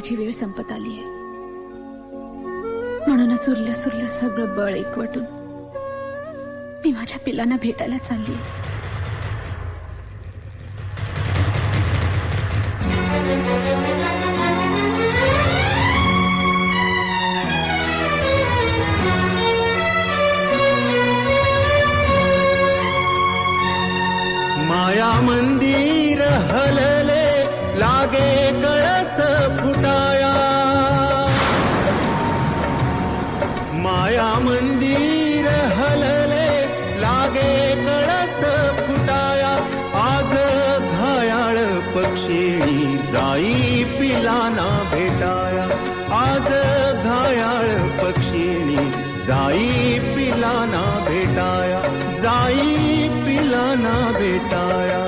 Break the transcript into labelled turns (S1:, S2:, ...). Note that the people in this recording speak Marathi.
S1: माझी वेळ संपत आली आहे. म्हणूनच उरलं सुरलं सगळं बळ एकवटून मी माझ्या पिलांना भेटायला चालली.
S2: माया मंदिर हलले लागे कळस फुटाया. माया मंदिर हलले लागे कळस फुटाया. आज घायाळ पक्षिणी जाई पिलाना भेटाया. आज घायाळ पक्षिणी जाई पिलाना भेटाया. जाई पिलाना भेटाया.